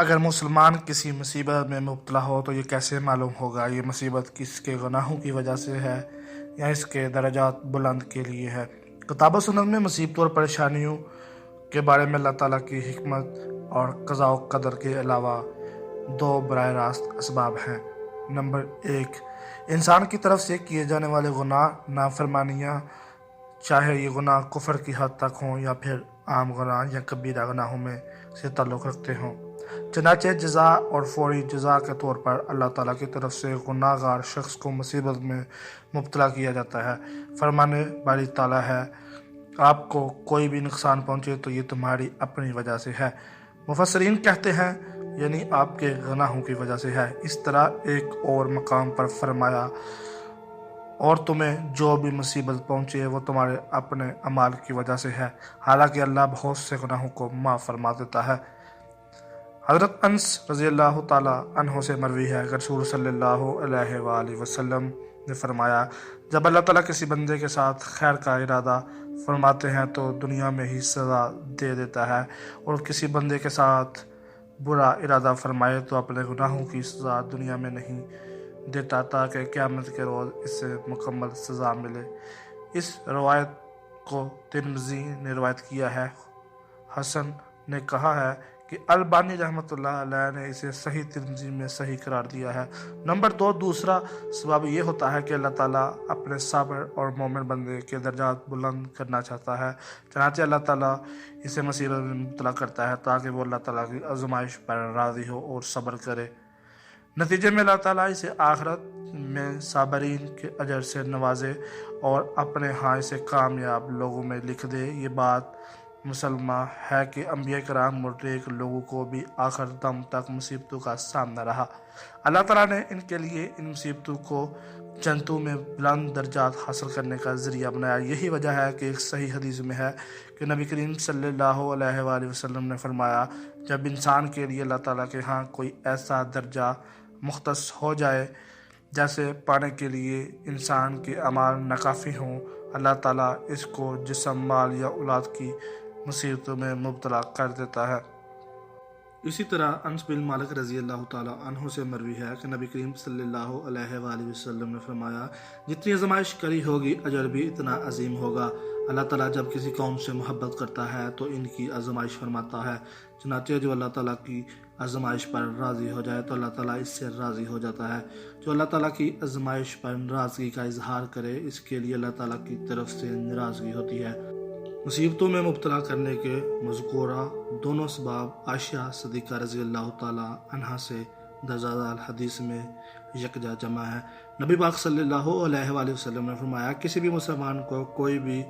اگر مسلمان کسی مصیبت میں مبتلا ہو تو یہ کیسے معلوم ہوگا یہ مصیبت کس کے گناہوں کی وجہ سے ہے یا اس کے درجات بلند کے لیے ہے؟ کتاب و سنت میں مصیبتوں اور پریشانیوں کے بارے میں اللہ تعالیٰ کی حکمت اور قضاء و قدر کے علاوہ دو براہ راست اسباب ہیں۔ نمبر 1، انسان کی طرف سے کیے جانے والے گناہ، نافرمانیاں، چاہے یہ گناہ کفر کی حد تک ہوں یا پھر عام گناہ یا کبیرہ گناہوں میں سے تعلق رکھتے ہوں۔ چنانچہ جزا اور فوری جزا کے طور پر اللہ تعالیٰ کی طرف سے گناہ گار شخص کو مصیبت میں مبتلا کیا جاتا ہے۔ فرمانے باری تعالیٰ ہے، آپ کو کوئی بھی نقصان پہنچے تو یہ تمہاری اپنی وجہ سے ہے۔ مفسرین کہتے ہیں یعنی آپ کے گناہوں کی وجہ سے ہے۔ اس طرح ایک اور مقام پر فرمایا، اور تمہیں جو بھی مصیبت پہنچے وہ تمہارے اپنے اعمال کی وجہ سے ہے، حالانکہ اللہ بہت سے گناہوں کو معاف فرما دیتا ہے۔ حضرت انس رضی اللہ تعالیٰ عنہ سے مروی ہے کہ رسول صلی اللہ علیہ وآلہ وسلم نے فرمایا، جب اللہ تعالیٰ کسی بندے کے ساتھ خیر کا ارادہ فرماتے ہیں تو دنیا میں ہی سزا دے دیتا ہے، اور کسی بندے کے ساتھ برا ارادہ فرمائے تو اپنے گناہوں کی سزا دنیا میں نہیں دیتا تاکہ قیامت کے روز اس سے مکمل سزا ملے۔ اس روایت کو ترمذی نے روایت کیا ہے۔ حسن نے کہا ہے کہ البانی رحمۃ اللہ علیہ نے اسے صحیح ترمذی میں صحیح قرار دیا ہے۔ نمبر 2، دوسرا سبب یہ ہوتا ہے کہ اللہ تعالیٰ اپنے صابر اور مومن بندے کے درجات بلند کرنا چاہتا ہے، چنانچہ اللہ تعالیٰ اسے مصیبت میں مبتلا کرتا ہے تاکہ وہ اللہ تعالیٰ کی آزمائش پر راضی ہو اور صبر کرے۔ نتیجے میں اللہ تعالیٰ اسے آخرت میں صابرین کے اجر سے نوازے اور اپنے ہاں اسے کامیاب لوگوں میں لکھ دے۔ یہ بات مسلمہ ہے کہ انبیاء کرام اور نیک لوگوں کو بھی آخر دم تک مصیبتوں کا سامنا رہا۔ اللہ تعالیٰ نے ان کے لیے ان مصیبتوں کو جنتوں میں بلند درجات حاصل کرنے کا ذریعہ بنایا۔ یہی وجہ ہے کہ ایک صحیح حدیث میں ہے کہ نبی کریم صلی اللہ علیہ وآلہ وسلم نے فرمایا، جب انسان کے لیے اللہ تعالیٰ کے ہاں کوئی ایسا درجہ مختص ہو جائے جیسے پانے کے لیے انسان کے اعمال ناکافی ہوں، اللہ تعالیٰ اس کو جسم، مال یا اولاد کی مصیبتوں میں مبتلا کر دیتا ہے۔ اسی طرح انس بن مالک رضی اللہ تعالیٰ عنہ سے مروی ہے کہ نبی کریم صلی اللہ علیہ وآلہ وسلم نے فرمایا، جتنی آزمائش کری ہوگی اجر بھی اتنا عظیم ہوگا۔ اللہ تعالیٰ جب کسی قوم سے محبت کرتا ہے تو ان کی آزمائش فرماتا ہے، چنانچہ جو اللہ تعالیٰ کی آزمائش پر راضی ہو جائے تو اللہ تعالیٰ اس سے راضی ہو جاتا ہے۔ جو اللہ تعالیٰ کی آزمائش پر ناراضگی کا اظہار کرے اس کے لیے اللہ تعالیٰ کی طرف سے ناراضگی ہوتی ہے۔ مصیبتوں میں مبتلا کرنے کے مذکورہ دونوں اسباب عائشہ صدیقہ رضی اللہ تعالیٰ عنہا سے درج ذیل حدیث میں یکجا جمع ہے۔ نبی پاک صلی اللہ علیہ وآلہ وسلم نے فرمایا، کسی بھی مسلمان کو کوئی بھی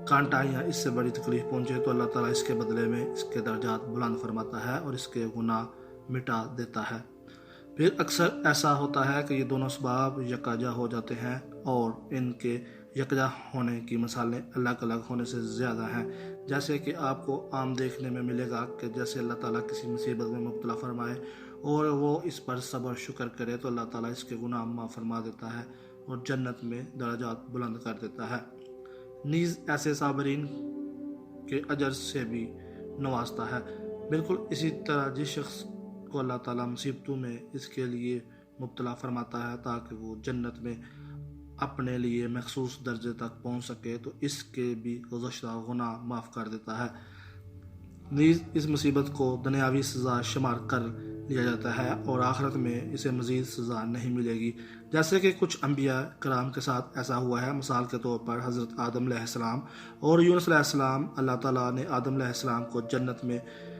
کانٹا یا اس سے بڑی تکلیف پہنچے تو اللہ تعالیٰ اس کے بدلے میں اس کے درجات بلند فرماتا ہے اور اس کے گناہ مٹا دیتا ہے۔ پھر اکثر ایسا ہوتا ہے کہ یہ دونوں اسباب یکجا ہو جاتے ہیں اور ان کے یکجا ہونے کی مثالیں الگ الگ ہونے سے زیادہ ہیں، جیسے کہ آپ کو عام دیکھنے میں ملے گا کہ جیسے اللہ تعالیٰ کسی مصیبت میں مبتلا فرمائے اور وہ اس پر صبر شکر کرے تو اللہ تعالیٰ اس کے گناہ معاف فرما دیتا ہے اور جنت میں درجات بلند کر دیتا ہے، نیز ایسے صابرین کے اجر سے بھی نوازتا ہے۔ بالکل اسی طرح جس شخص کو اللہ تعالیٰ مصیبتوں میں اس کے لیے مبتلا فرماتا ہے تاکہ وہ جنت میں اپنے لیے مخصوص درجے تک پہنچ سکے تو اس کے بھی گزشتہ گناہ معاف کر دیتا ہے، نیز اس مصیبت کو دنیاوی سزا شمار کر لیا جاتا ہے اور آخرت میں اسے مزید سزا نہیں ملے گی، جیسے کہ کچھ انبیاء کرام کے ساتھ ایسا ہوا ہے۔ مثال کے طور پر حضرت آدم علیہ السلام اور یونس علیہ السلام، اللہ تعالیٰ نے آدم علیہ السلام کو جنت میں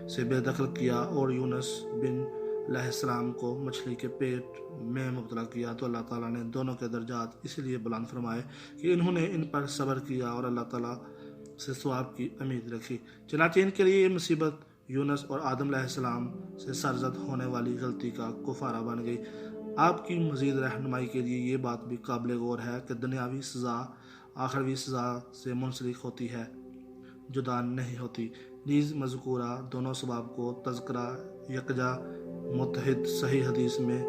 سے بے دخل کیا اور یونس بن علیہ السلام کو مچھلی کے پیٹ میں مبتلا کیا تو اللہ تعالیٰ نے دونوں کے درجات اس لیے بلند فرمائے کہ انہوں نے ان پر صبر کیا اور اللہ تعالیٰ سے ثواب کی امید رکھی، چنانچہ ان کے لیے یہ مصیبت یونس اور آدم علیہ السلام سے سرزد ہونے والی غلطی کا کفارہ بن گئی۔ آپ کی مزید رہنمائی کے لیے یہ بات بھی قابل غور ہے کہ دنیاوی سزا آخروی سزا سے منسلک ہوتی ہے، جدا نہیں ہوتی، نیز مذکورہ دونوں اسباب کو تذکرہ یکجا متحد صحیح حدیث میں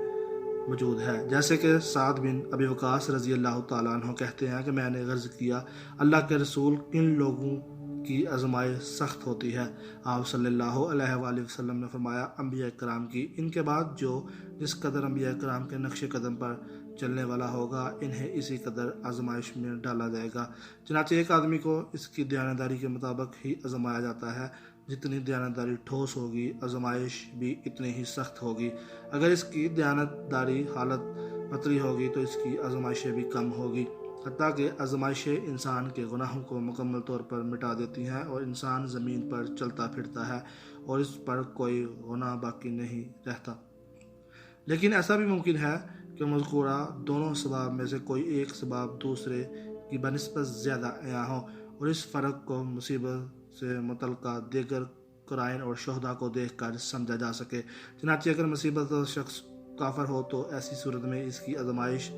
موجود ہے، جیسے کہ سعد بن ابی وقاص رضی اللہ تعالیٰ عنہ کہتے ہیں کہ میں نے عرض کیا، اللہ کے رسول، کن لوگوں کی آزمائش سخت ہوتی ہے۔ آپ صلی اللہ علیہ وآلہ وسلم نے فرمایا، انبیاء کرام کی ان کے بعد جس قدر انبیاء کرام کے نقش قدم پر چلنے والا ہوگا، انہیں اسی قدر آزمائش میں ڈالا جائے گا۔ چنانچہ ایک آدمی کو اس کی دیانتداری کے مطابق ہی آزمایا جاتا ہے۔ جتنی دیانتداری ٹھوس ہوگی، آزمائش بھی اتنی ہی سخت ہوگی۔ اگر اس کی دیانتداری حالت پتری ہوگی تو اس کی آزمائشیں بھی کم ہوگی، حتیٰ کہ آزمائشیں انسان کے گناہوں کو مکمل طور پر مٹا دیتی ہیں اور انسان زمین پر چلتا پھرتا ہے اور اس پر کوئی گناہ باقی نہیں رہتا۔ لیکن ایسا بھی ممکن ہے کہ مذکورہ دونوں اسباب میں سے کوئی ایک اسباب دوسرے کی بنسبت زیادہ عیاں ہو، اور اس فرق کو مصیبت سے متعلقہ دیگر قرائن اور شہداء کو دیکھ کر سمجھا جا سکے۔ چنانچہ اگر مصیبت شخص کافر ہو تو ایسی صورت میں اس کی آزمائش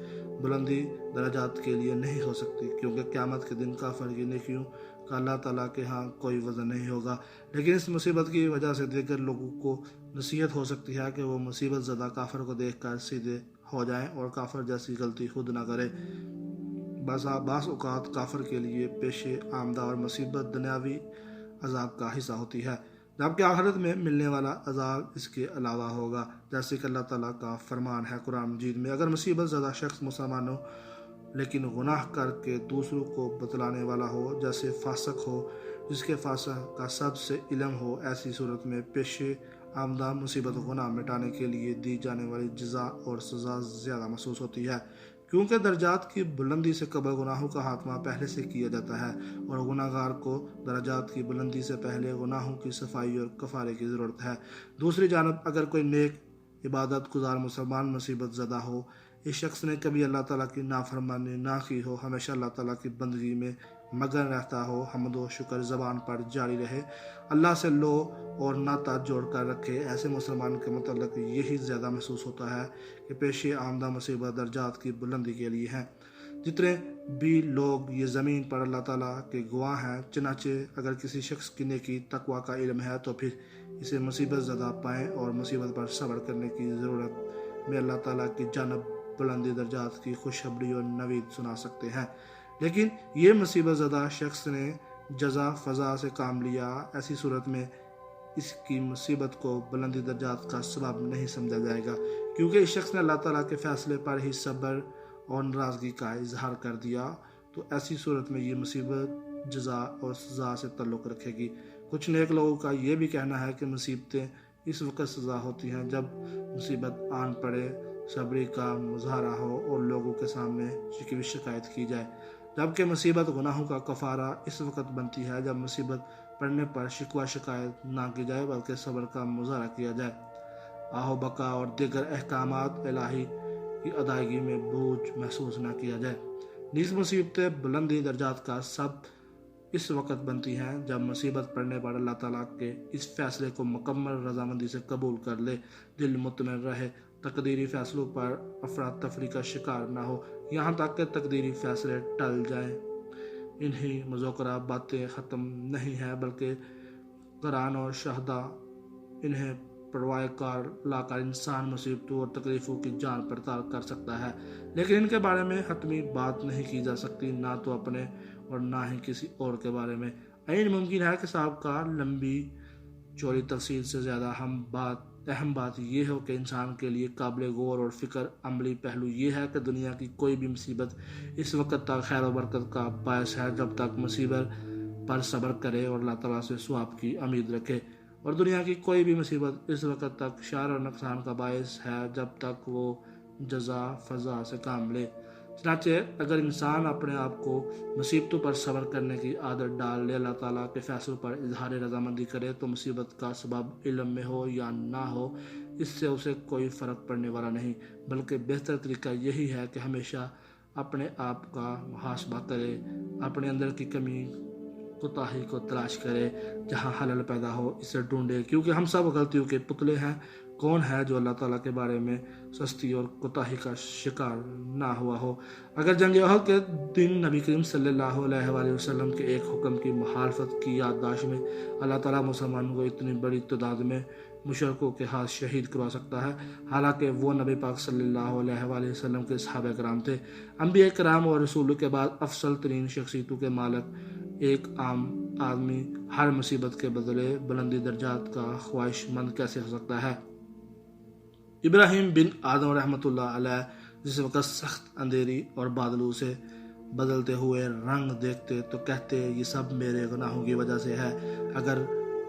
بلندی درجات کے لیے نہیں ہو سکتی، کیونکہ قیامت کے دن کافر کی نیکیوں کا اللہ تعالیٰ کے ہاں کوئی وزن نہیں ہوگا۔ لیکن اس مصیبت کی وجہ سے دیگر لوگوں کو نصیحت ہو سکتی ہے کہ وہ مصیبت زدہ کافر کو دیکھ کر سیدھے ہو جائیں اور کافر جیسی غلطی خود نہ کرے۔ بعض اوقات کافر کے لیے پیش آمدہ اور مصیبت دنیاوی عذاب کا حصہ ہوتی ہے، جبکہ آخرت میں ملنے والا عذاب اس کے علاوہ ہوگا، جیسے کہ اللہ تعالیٰ کا فرمان ہے قرآن مجید میں، اگر مصیبت زدہ شخص مسلمان ہو لیکن گناہ کر کے دوسروں کو بتلانے والا ہو، جیسے فاسق ہو جس کے فاسق کا سب سے علم ہو، ایسی صورت میں پیش آمدہ مصیبت گناہ مٹانے کے لیے دی جانے والی جزا اور سزا زیادہ محسوس ہوتی ہے، کیونکہ درجات کی بلندی سے قبل گناہوں کا خاتمہ پہلے سے کیا جاتا ہے، اور گناہ گار کو درجات کی بلندی سے پہلے گناہوں کی صفائی اور کفارے کی ضرورت ہے۔ دوسری جانب اگر کوئی نیک عبادت گزار مسلمان مصیبت زدہ ہو، اس شخص نے کبھی اللہ تعالیٰ کی نافرمانی نہ کی ہو، ہمیشہ اللہ تعالیٰ کی بندگی میں مگن رہتا ہو، حمد و شکر زبان پر جاری رہے، اللہ سے لو اور ناطہ جوڑ کر رکھے، ایسے مسلمان کے متعلق یہی زیادہ محسوس ہوتا ہے کہ پیش آمدہ مصیبت درجات کی بلندی کے لیے ہے۔ جتنے بھی لوگ یہ زمین پر اللہ تعالیٰ کے گواہ ہیں، چنانچہ اگر کسی شخص کی نیکی تقویٰ کا علم ہے تو پھر اسے مصیبت زدہ پائیں اور مصیبت پر صبر کرنے کی ضرورت میں اللہ تعالیٰ کی جانب بلندی درجات کی خوشخبری اور نوید سنا سکتے ہیں۔ لیکن یہ مصیبت زدہ شخص نے جزا فضا سے کام لیا، ایسی صورت میں اس کی مصیبت کو بلندی درجات کا سبب نہیں سمجھا جائے گا، کیونکہ اس شخص نے اللہ تعالیٰ کے فیصلے پر ہی صبر اور ناراضگی کا اظہار کر دیا، تو ایسی صورت میں یہ مصیبت جزا اور سزا سے تعلق رکھے گی۔ کچھ نیک لوگوں کا یہ بھی کہنا ہے کہ مصیبتیں اس وقت سزا ہوتی ہیں جب مصیبت آن پڑے، صبری کا مظاہرہ ہو اور لوگوں کے سامنے شکوہ شکایت کی جائے، جبکہ مصیبت گناہوں کا کفارہ اس وقت بنتی ہے جب مصیبت پڑنے پر شکوہ شکایت نہ کی جائے بلکہ صبر کا مظاہرہ کیا جائے، آہ و بکا اور دیگر احکامات الہی کی ادائیگی میں بوجھ محسوس نہ کیا جائے۔ نیز مصیبتیں بلندی درجات کا سب اس وقت بنتی ہیں جب مصیبت پڑنے پر اللہ تعالیٰ کے اس فیصلے کو مکمل رضامندی سے قبول کر لے، دل مطمئن رہے، تقدیری فیصلوں پر افراتفری کا شکار نہ ہو، یہاں تک کہ تقدیری فیصلے ٹل جائیں۔ انہی مذکورہ باتیں ختم نہیں ہیں، بلکہ قرآن اور شہداء انہیں پرواہ کار لا کر انسان مصیبتوں اور تکلیفوں کی جان پڑتال کر سکتا ہے، لیکن ان کے بارے میں حتمی بات نہیں کی جا سکتی، نہ تو اپنے اور نہ ہی کسی اور کے بارے میں۔ عین ممکن ہے کہ صاحب کا لمبی چوڑی تفصیل سے زیادہ اہم بات یہ ہو کہ انسان کے لیے قابل غور اور فکر عملی پہلو یہ ہے کہ دنیا کی کوئی بھی مصیبت اس وقت تک خیر و برکت کا باعث ہے جب تک مصیبت پر صبر کرے اور اللہ تعالیٰ سے ثواب کی امید رکھے، اور دنیا کی کوئی بھی مصیبت اس وقت تک شر اور نقصان کا باعث ہے جب تک وہ جزا فضا سے کام لے۔ چنانچہ اگر انسان اپنے آپ کو مصیبتوں پر صبر کرنے کی عادت ڈال لے، اللہ تعالیٰ کے فیصلوں پر اظہار رضامندی کرے، تو مصیبت کا سبب علم میں ہو یا نہ ہو اس سے اسے کوئی فرق پڑنے والا نہیں، بلکہ بہتر طریقہ یہی ہے کہ ہمیشہ اپنے آپ کا محاسبہ کرے، اپنے اندر کی کمی کوتاہی کو تلاش کرے، جہاں حلال پیدا ہو اسے ڈھونڈے، کیونکہ ہم سب غلطیوں کے پتلے ہیں۔ کون ہے جو اللہ تعالیٰ کے بارے میں سستی اور کوتاہی کا شکار نہ ہوا ہو؟ اگر جنگ احد کے دن نبی کریم صلی اللہ علیہ وآلہ وسلم کے ایک حکم کی مخالفت کی یادداشت میں اللہ تعالیٰ مسلمانوں کو اتنی بڑی تعداد میں مشرکوں کے ہاتھ شہید کروا سکتا ہے، حالانکہ وہ نبی پاک صلی اللہ علیہ وآلہ وسلم کے صحابہ کرام تھے، انبیاء کرام اور رسولوں کے بعد افضل ترین شخصیتوں کے مالک، ایک عام آدمی ہر مصیبت کے بدلے بلندی درجات کا خواہش مند کیسے ہو سکتا ہے؟ ابراہیم بن آدم رحمۃ اللہ علیہ جس وقت سخت اندھیری اور بادلوں سے بدلتے ہوئے رنگ دیکھتے تو کہتے یہ سب میرے گناہوں کی وجہ سے ہے، اگر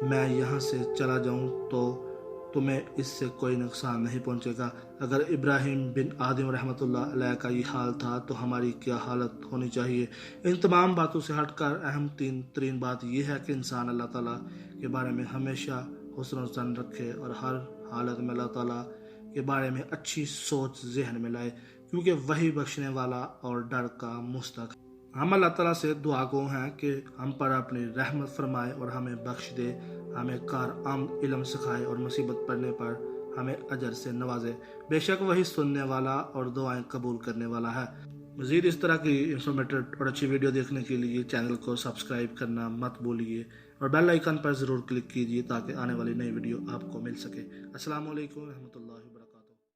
میں یہاں سے چلا جاؤں تو تمہیں اس سے کوئی نقصان نہیں پہنچے گا۔ اگر ابراہیم بن آدم رحمۃ اللہ علیہ کا یہ حال تھا تو ہماری کیا حالت ہونی چاہیے؟ ان تمام باتوں سے ہٹ کر اہم ترین بات یہ ہے کہ انسان اللہ تعالیٰ کے بارے میں ہمیشہ حسن ظن رکھے اور ہر حالت میں اللہ تعالیٰ کے بارے میں اچھی سوچ ذہن میں لائے، کیونکہ وہی بخشنے والا اور ڈر کا مستحق ہے۔ ہم اللہ تعالیٰ سے دعا گو ہیں کہ ہم پر اپنی رحمت فرمائے اور ہمیں بخش دے، ہمیں کارآمد علم سکھائے اور مصیبت پڑنے پر ہمیں اجر سے نوازے۔ بے شک وہی سننے والا اور دعائیں قبول کرنے والا ہے۔ مزید اس طرح کی انفارمیٹو اور اچھی ویڈیو دیکھنے کے لیے چینل کو سبسکرائب کرنا مت بھولیے اور بیل آئیکن پر ضرور کلک کیجیے تاکہ آنے والی نئی ویڈیو آپ کو مل سکے۔ السلام علیکم ورحمۃ اللہ وبرکاتہ۔